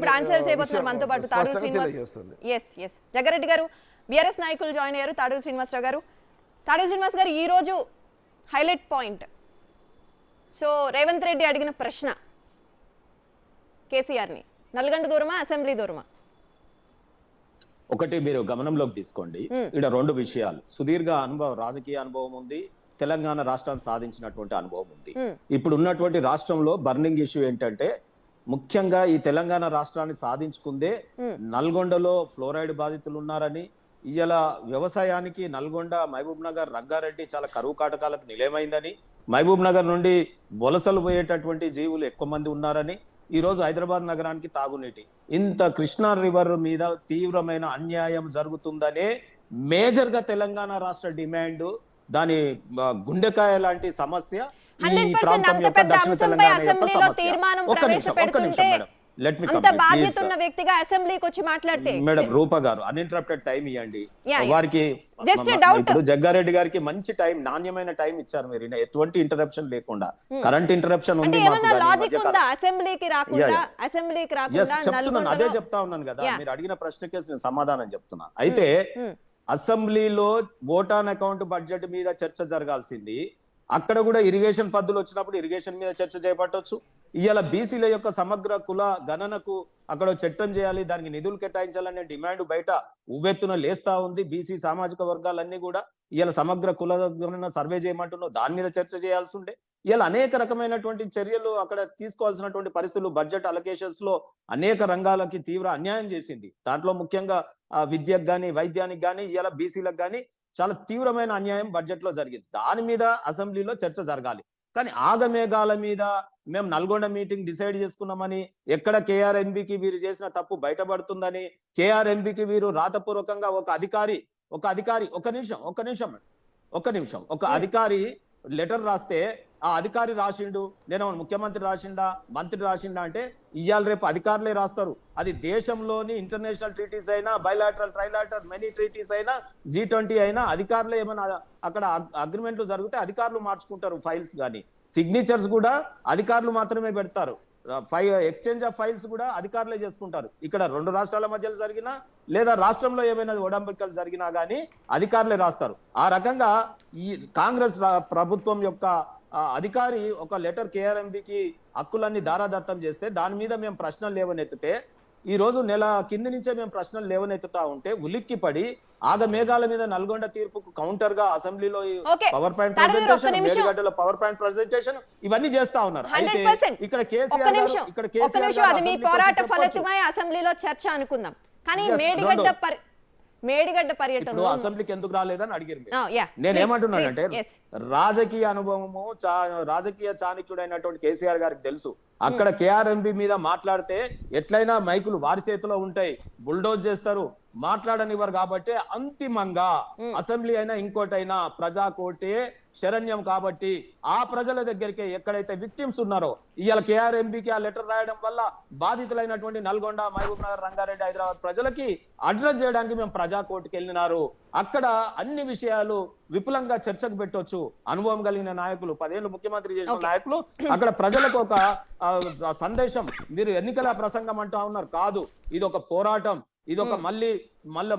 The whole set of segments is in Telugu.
ఇప్పుడు ఆన్సర్ చేయబోతున్నారు మనతో పాటు తాడూరు శ్రీనివాస్. ఎస్ జగ్గారెడ్డి గారు, బీఆర్ఎస్ నాయకులు జాయిన్ అయ్యారు. తాడూరు శ్రీనివాసరావు గారు, తాడూరు శ్రీనివాస్ గారు, ఈ రోజు highlight point. So Revanth Reddy అడిగిన ప్రశ్న కేసీఆర్ని, నల్గొండ దూరమా అసెంబ్లీ దూరమా? ఒకటి మీరు గమనంలోకి తీసుకోండి, ఇక్కడ రెండు విషయాలు. సుదీర్ఘ అనుభవం, రాజకీయ అనుభవం ఉంది, తెలంగాణ రాష్ట్రాన్ని సాధించినటువంటి అనుభవం ఉంది. ఇప్పుడు ఉన్నటువంటి రాష్ట్రంలో బర్నింగ్ ఇష్యూ ఏంటంటే, ముఖ్యంగా ఈ తెలంగాణ రాష్ట్రాన్ని సాధించుకుందే నల్గొండలో ఫ్లోరైడ్ బాధితులు ఉన్నారని, ఇవాళ వ్యవసాయానికి నల్గొండ, మహబూబ్ నగర్, రంగారెడ్డి చాలా కరువు కాటకాలకు నిలయమైందని, మహబూబ్ నగర్ నుండి వలసలు పోయేటటువంటి జీవులు ఎక్కువ మంది ఉన్నారని, ఈ రోజు హైదరాబాద్ నగరానికి తాగునీటి, ఇంత కృష్ణా రివర్ మీద తీవ్రమైన అన్యాయం జరుగుతుందనే మేజర్ గా తెలంగాణ రాష్ట్ర డిమాండ్, దాని గుండెకాయ లాంటి సమస్య ఈ ప్రాంతం యొక్క దక్షిణ తెలంగాణ యొక్క సమస్య. ఒక్క నిమిషం madam, let me complete madam. Roopa garu uninterrupted time ఇవ్వండి వారికి. ఇప్పుడు జగ్గారెడ్డి గారికి మంచి టైం, నాణ్యమైన టైం ఇచ్చారు మీరు, ఎటువంటి ఇంటరప్షన్ లేకుండా. కరెంట్ ఇంటరప్షన్ ఉంది, చెప్తున్నాను, అదే చెప్తా ఉన్నాను కదా. మీరు అడిగిన ప్రశ్నకే నేను సమాధానం చెప్తున్నా. అయితే అసెంబ్లీలో ఓట్ ఆన్ అకౌంట్ బడ్జెట్ మీద చర్చ జరగాల్సింది, అక్కడ కూడా ఇరిగేషన్ పద్ధతులు వచ్చినప్పుడు ఇరిగేషన్ మీద చర్చ చేపట్టొచ్చు. ఇవాళ బీసీల యొక్క సమగ్ర కుల గణనకు అక్కడ చట్టం చేయాలి, దానికి నిధులు కేటాయించాలనే డిమాండ్ బయట ఉవ్వెత్తున లేస్తా ఉంది. బీసీ సామాజిక వర్గాలన్నీ కూడా ఇవాళ సమగ్ర కుల గణన సర్వే చేయమంటున్నావు, దాని మీద చర్చ చేయాల్సి ఉండే. ఇవాళ అనేక రకమైనటువంటి చర్యలు అక్కడ తీసుకోవాల్సినటువంటి పరిస్థితులు, బడ్జెట్ అలొకేషన్స్ లో అనేక రంగాలకి తీవ్ర అన్యాయం చేసింది. దాంట్లో ముఖ్యంగా విద్యకు కానీ వైద్యానికి కానీ ఇవాళ బీసీలకు కానీ చాలా తీవ్రమైన అన్యాయం బడ్జెట్ లో జరిగింది. దాని మీద అసెంబ్లీలో చర్చ జరగాలి. కానీ ఆగమేఘాల మీద మేము నల్గొండ మీటింగ్ డిసైడ్ చేసుకున్నామని, ఎక్కడ కేఆర్ఎంబికి వీరు చేసిన తప్పు బయటపడుతుందని, కేఆర్ఎంబికి వీరు రాతపూర్వకంగా ఒక అధికారి లెటర్ రాస్తే ఆ అధికారి రాసిండు, నేను ముఖ్యమంత్రి రాసిండా, మంత్రి రాసిండా అంటే ఇవాళ రేపు అధికారులే రాస్తారు. అది దేశంలోని ఇంటర్నేషనల్ ట్రీటీస్ అయినా, బైలాటరల్, ట్రైలాటరల్, మెనీ ట్రీటీస్ అయినా, G20 అయినా, అధికారులే ఏమైనా అక్కడ అగ్రిమెంట్లు జరిగితే అధికారులు మార్చుకుంటారు ఫైల్స్. కానీ సిగ్నేచర్స్ కూడా అధికారులు మాత్రమే పెడతారు. ఎక్స్చేంజ్ ఆఫ్ ఫైల్స్ కూడా అధికారులే చేసుకుంటారు. ఇక్కడ రెండు రాష్ట్రాల మధ్యలో జరిగినా లేదా రాష్ట్రంలో ఏమైనా ఒడంబడికలు జరిగినా గానీ అధికారులే రాస్తారు. ఆ రకంగా ఈ కాంగ్రెస్ ప్రభుత్వం యొక్క అధికారి ఒక లెటర్ కేఆర్ఎంబికి హక్కులన్నీ దారాదత్తం చేస్తే దాని మీద మేము ప్రశ్నలు లేవనెత్తితే, ఈ రోజు నెల కింది నుంచే మేము ప్రశ్నలు లేవనెత్తుతా ఉంటే ఉలిక్కి పడి ఆగమేఘాల మీద నల్గొండ తీర్పుకు కౌంటర్ గా అసెంబ్లీలో పవర్ పాయింట్ ప్రెజెంటేషన్, మేడిగడ్డలో పవర్ పాయింట్ ప్రెజెంటేషన్ ఇవన్నీ చేస్తా ఉన్నారు. అయితే ఇక్కడ కేసీఆర్ అసెంబ్లీలో చర్చ అనుకుందాం, కానీ మేడిగడ్డ పర్యటన అసెంబ్లీకి ఎందుకు రాలేదని అడిగారు. నేనేమంటున్నానంటే రాజకీయ అనుభవము, రాజకీయ చాణక్యుడైనటువంటి కేసీఆర్ గారికి తెలుసు. అక్కడ కేఆర్ఎంబి మీద మాట్లాడితే ఎట్లయినా మైకులు వారి చేతిలో ఉంటాయి, బుల్డోజ్ చేస్తారు, మాట్లాడనివ్వరు. కాబట్టి అంతిమంగా అసెంబ్లీ అయినా ఇంకోటైనా ప్రజాకోటే శరణ్యం. కాబట్టి ఆ ప్రజల దగ్గరికి ఎక్కడైతే విక్టిమ్స్ ఉన్నారో, ఇవాళ కేఆర్ఎంబికి ఆ లెటర్ రాయడం వల్ల బాధితులైనటువంటి నల్గొండ, మహబూబ్ నగర్, రంగారెడ్డి, హైదరాబాద్ ప్రజలకి అడ్రస్ చేయడానికి మేము ప్రజాకోర్టుకి వెళ్ళినారు. అక్కడ అన్ని విషయాలు విపులంగా చర్చకు పెట్టొచ్చు. అనుభవం కలిగిన నాయకులు, 10 ఏళ్ళు ముఖ్యమంత్రి చేసిన నాయకులు అక్కడ ప్రజలకు ఒక సందేశం. మీరు ఎన్నికల ప్రసంగం అంటా ఉన్నారు, కాదు, ఇది ఒక పోరాటం, ఇది ఒక మళ్ళీ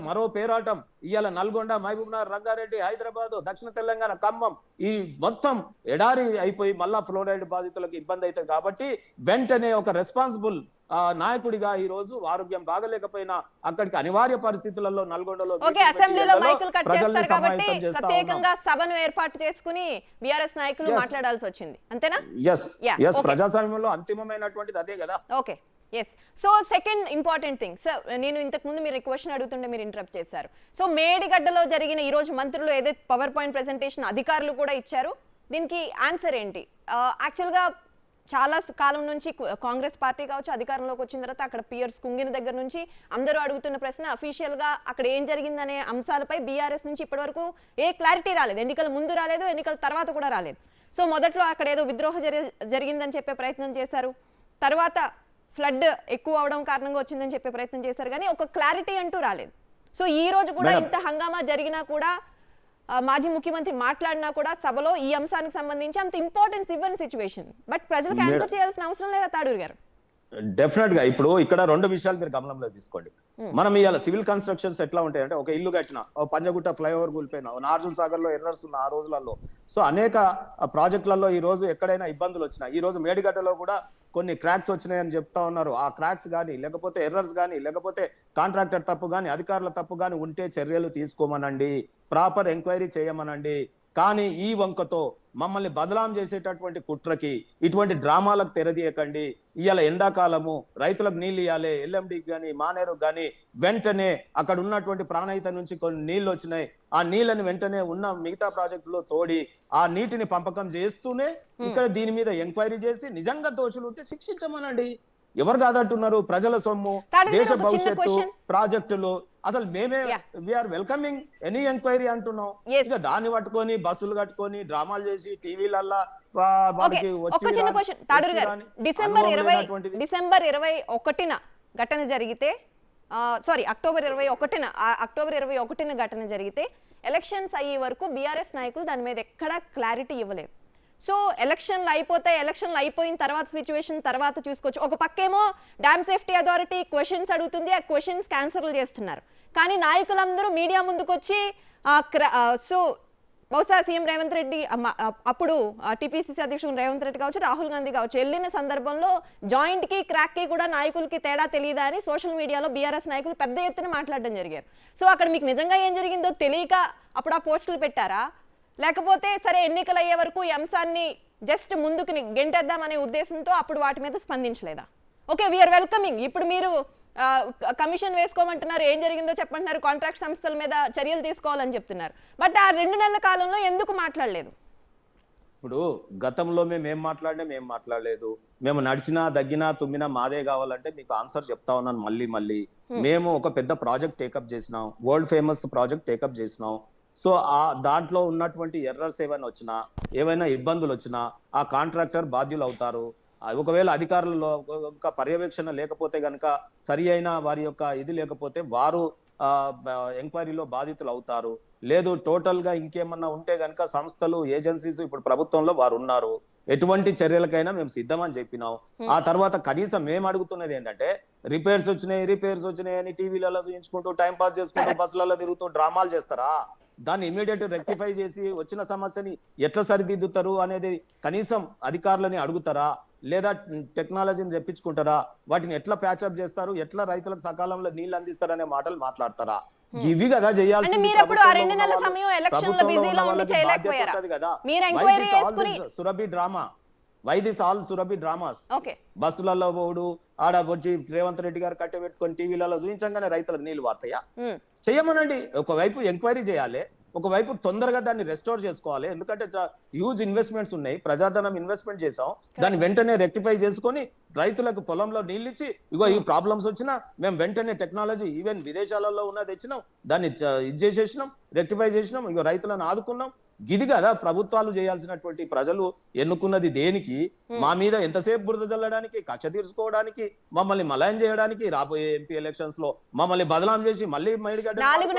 మరో పోరాటం. ఇవాళ నల్గొండ, మహబూబ్ నగర్, రంగారెడ్డి, హైదరాబాద్, దక్షిణ తెలంగాణ, ఖమ్మం ఈ మొత్తం ఎడారి అయిపోయి మళ్ళా ఫ్లోరైడ్ బాధితులకు ఇబ్బంది అవుతుంది. కాబట్టి వెంటనే ఒక రెస్పాన్సిబుల్ నాయకుడిగా ఈ రోజు ఆరోగ్యం బాగలేకపోయినా అక్కడికి అనివార్య పరిస్థితులలో నల్గొండలో అసెంబ్లీలో మైకులు కట్ చేస్తారు కాబట్టి ప్రత్యేకంగా సభను ఏర్పాటు చేసుకుని బీఆర్ఎస్ నాయకులు మాట్లాడాల్సి వచ్చింది, అంతేనా? yes ప్రజాస్వామ్యంలో అంతిమమైనటువంటిది అదే కదా. Okay, yes. So second important thing sir, నేను ఇంతకు ముందు మీరు క్వశ్చన్ అడుగుతుంటే మీరు ఇంటరప్ట్ చేశారు. సో మేడిగడ్డలో జరిగిన ఈ రోజు మంత్రులు ఏదైతే పవర్ పాయింట్ ప్రెజెంటేషన్ అధికారులు కూడా ఇచ్చారు, దీనికి ఆన్సర్ ఏంటి? యాక్చువల్గా చాలా కాలం నుంచి కాంగ్రెస్ పార్టీ కావచ్చు అధికారంలోకి వచ్చిన తర్వాత అక్కడ పియర్స్ కుంగిన దగ్గర నుంచి అందరూ అడుగుతున్న ప్రశ్న, అఫీషియల్గా అక్కడ ఏం జరిగిందనే అంశాలపై బీఆర్ఎస్ నుంచి ఇప్పటివరకు ఏ క్లారిటీ రాలేదు. ఎన్నికల ముందు రాలేదు, ఎన్నికల తర్వాత కూడా రాలేదు. సో మొదట్లో అక్కడ ఏదో విద్రోహ జరిగిందని చెప్పే ప్రయత్నం చేశారు, తర్వాత ఫ్లడ్ ఎక్కువ అవడం కారణంగా వచ్చిందని చెప్పే ప్రయత్నం చేశారు, కానీ ఒక క్లారిటీ అంటూ రాలేదు. సో ఈ రోజు కూడా ఇంత హంగామా జరిగినా కూడా, మాజీ ముఖ్యమంత్రి మాట్లాడినా కూడా సభలో ఈ అంశానికి సంబంధించి అంత ఇంపార్టెన్స్ ఇవ్వని సిచ్యువేషన్, బట్ ప్రజలకు ఆన్సర్ చేయాల్సిన అవసరం లేదా తాడూరు గారు? డెఫినెట్ గా ఇప్పుడు ఇక్కడ రెండు విషయాలు మీరు గమనంలో తీసుకోండి. మనం ఇవాళ సివిల్ కన్స్ట్రక్షన్స్ ఎట్లా ఉంటాయంటే, ఒక ఇల్లు కట్టిన, పంజగుట్ట ఫ్లైఓవర్ కూలిపోయినా, నార్జుల్ సాగర్ లో ఎర్రర్స్ ఉన్న ఆ రోజులలో, సో అనేక ప్రాజెక్టులలో ఈ రోజు ఎక్కడైనా ఇబ్బందులు వచ్చినా, ఈ రోజు మేడిగడ్డలో కూడా కొన్ని క్రాక్స్ వచ్చినాయని చెప్తా ఉన్నారు. ఆ క్రాక్స్ కానీ, లేకపోతే ఎర్రర్స్ కానీ, లేకపోతే కాంట్రాక్టర్ తప్పు కానీ, అధికారుల తప్పు కానీ ఉంటే చర్యలు తీసుకోమనండి, ప్రాపర్ ఎంక్వైరీ చేయమనండి. కానీ ఈ వంకతో మమ్మల్ని బదలాం చేసేటటువంటి కుట్రకి, ఇటువంటి డ్రామాలకు తెరదీయకండి. ఇవాళ ఎండాకాలము, రైతులకు నీళ్ళు ఇవ్వాలి, ఎల్ఎండికి కానీ మానేరుకు కానీ వెంటనే అక్కడ ఉన్నటువంటి ప్రాణహిత నుంచి కొన్ని నీళ్లు వచ్చినాయి, ఆ నీళ్ళని వెంటనే ఉన్న మిగతా ప్రాజెక్టులో తోడి ఆ నీటిని పంపకం చేస్తూనే ఇక్కడ దీని మీద ఎంక్వైరీ చేసి నిజంగా దోషులు ఉంటే శిక్షించమనండి. ఎవరు కాదంటున్నారు? ప్రజల సొమ్ము, దేశ భవిష్యత్తు, ప్రాజెక్టులు, అసలు మేమే వీఆర్ వెల్కమింగ్ ఎనీ ఎంక్వైరీ అంటున్నాం. ఇక దాన్ని పట్టుకొని బస్సులు కట్టుకొని డ్రామాలు చేసి టీవీలల్లా వారికి డిసెంబర్ 21న ఘటన జరిగితే, సారీ అక్టోబర్ 21న ఘటన జరిగితే ఎలక్షన్స్ అయ్యే వరకు బీఆర్ఎస్ నాయకులు దాని మీద ఎక్కడా క్లారిటీ ఇవ్వలేదు. సో ఎలక్షన్లు అయిపోయిన తర్వాత సిచ్యువేషన్ తర్వాత చూసుకోవచ్చు. ఒక పక్కేమో డ్యామ్ సేఫ్టీ అథారిటీ క్వశ్చన్స్ అడుగుతుంది, ఆ క్వశ్చన్స్ క్యాన్సర్లు చేస్తున్నారు. కానీ నాయకులందరూ మీడియా ముందుకు వచ్చి సో బహుశా సీఎం రేవంత్ రెడ్డి అప్పుడు టీపీసీసీ అధ్యక్షుడు రేవంత్ రెడ్డి కావచ్చు, రాహుల్ గాంధీ కావచ్చు, వెళ్ళిన సందర్భంలో జాయింట్కి క్రాక్కి కూడా నాయకులకి తేడా తెలియదా అని సోషల్ మీడియాలో బీఆర్ఎస్ నాయకులు పెద్ద ఎత్తున మాట్లాడడం జరిగారు. సో అక్కడ మీకు నిజంగా ఏం జరిగిందో తెలియక అప్పుడు ఆ పోస్టులు పెట్టారా, లేకపోతే సరే ఎన్నికలు అయ్యే వరకు ఈ అంశాన్ని జస్ట్ ముందుకు గెంటేద్దామనే ఉద్దేశంతో అప్పుడు వాటి మీద స్పందించలేదా? Okay, we are welcoming. ఇప్పుడు మీరు కమిషన్ వేసుకోమంటున్నారు, ఏం జరిగిందో చెప్పంటున్నారు, కాంట్రాక్ట్ సంస్థల మీద చర్యలు తీసుకోవాలని చెప్తున్నారు. బట్ ఆ 2 నెలల కాలంలో ఎందుకు మాట్లాడలేదు? ఇప్పుడు గతంలో మేము ఏం మాట్లాడలేదు. మేము నడిచినా, దగ్గినా, తుమ్మినా మాదే కావాలంటే మీకు ఆన్సర్ చెప్తా ఉన్నాను మళ్ళీ. మేము ఒక పెద్ద ప్రాజెక్ట్ టేకప్ చేసినాం, వరల్డ్ ఫేమస్ ప్రాజెక్ట్ టేకప్ చేసినాం. సో ఆ దాంట్లో ఉన్నటువంటి ఎర్రర్స్ ఏమైనా వచ్చినా, ఏమైనా ఇబ్బందులు వచ్చినా ఆ కాంట్రాక్టర్ బాధ్యులు అవుతారు. ఒకవేళ అధికారులలో పర్యవేక్షణ లేకపోతే గనక, సరి అయిన వారి యొక్క ఇది లేకపోతే వారు ఎంక్వైరీలో బాధితులు అవుతారు. లేదు టోటల్ గా ఇంకేమన్నా ఉంటే గనక సంస్థలు, ఏజెన్సీస్ ఇప్పుడు ప్రభుత్వంలో వారు ఉన్నారు, ఎటువంటి చర్యలకైనా మేము సిద్ధమని చెప్పినాం. ఆ తర్వాత కనీసం మేము అడుగుతున్నది ఏంటంటే, రిపేర్స్ వచ్చినాయి అని టీవీలలో చూపించుకుంటూ టైం పాస్ చేసుకుంటూ బస్సులలో తిరుగుతూ డ్రామాలు చేస్తారా? దాన్ని ఇమీడియట్ రెక్టిఫై చేసి వచ్చిన సమస్యని ఎట్లా సరిదిద్దుతారు అనేది కనీసం అధికారులని అడుగుతారా? లేదా టెక్నాలజీని తెప్పించుకుంటారా? వాటిని ఎట్లా ప్యాచప్ చేస్తారు? ఎట్లా రైతులకు సకాలంలో నీళ్లు అందిస్తారనే మాటలు మాట్లాడతారా? ఇవి కదా చేయాల్సింది. Surabhi drama, why this all Surabhi dramas? బస్సులలో పోడు, ఆడ వచ్చి రేవంత్ రెడ్డి గారు కట్టబెట్టుకొని టీవీలలో చూపించగానే రైతులకు నీళ్లు వార్తాయా? చెయ్యమనండి. ఒకవైపు ఎంక్వైరీ చేయాలి, ఒకవైపు తొందరగా దాన్ని రెస్టోర్ చేసుకోవాలి. ఎందుకంటే హ్యూజ్ ఇన్వెస్ట్మెంట్స్ ఉన్నాయి, ప్రజాధనం ఇన్వెస్ట్మెంట్ చేసాం, దాన్ని వెంటనే రెక్టిఫై చేసుకొని రైతులకు పొలంలో నీళ్ళు ఇచ్చి, ఇగో ఈ ప్రాబ్లమ్స్ వచ్చినా మేము వెంటనే టెక్నాలజీ ఈవెన్ విదేశాలలో ఉన్నది తెచ్చినాం, దాన్ని ఇది చేసేసినాం, రెక్టిఫై చేసినాం, ఇగో రైతులను ఆదుకున్నాం. ఇది కదా ప్రభుత్వాలు చేయాల్సినటువంటి. ప్రజలు ఎన్నుకున్నది దేనికి? మా మీద ఎంతసేపు బురద జల్లడానికి, కక్ష తీర్చుకోవడానికి, మమ్మల్ని మలయం చేయడానికి, రాబోయే ఎంపీ ఎలక్షన్స్ లో మమ్మల్ని బదలాం చేసి మళ్ళీ 4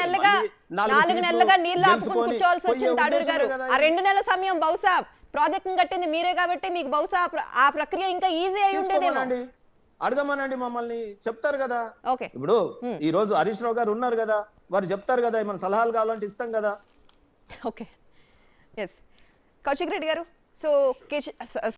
నెలలుగా నీళ్లు ఆపుకుని కూర్చోవాల్సి వచ్చింది తాడూరు గారు. ఆ 2 నెలల సమయం బహుశా ప్రాజెక్ట్ కట్టింది మీరే కాబట్టి మీకు బహుశా ఆ ప్రక్రియ ఇంకా ఈజీ అయి ఉండేదేమో. అడగమనండి, మమ్మల్ని చెప్తారు కదా. ఇప్పుడు ఈ రోజు హరీష్ రావు గారు ఉన్నారు కదా, వారు చెప్తారు కదా, ఏమైనా సలహాలు కావాలంటే ఇస్తాం కదా. ఓకే, ఎస్ కౌశిక్ రెడ్డి గారు. సో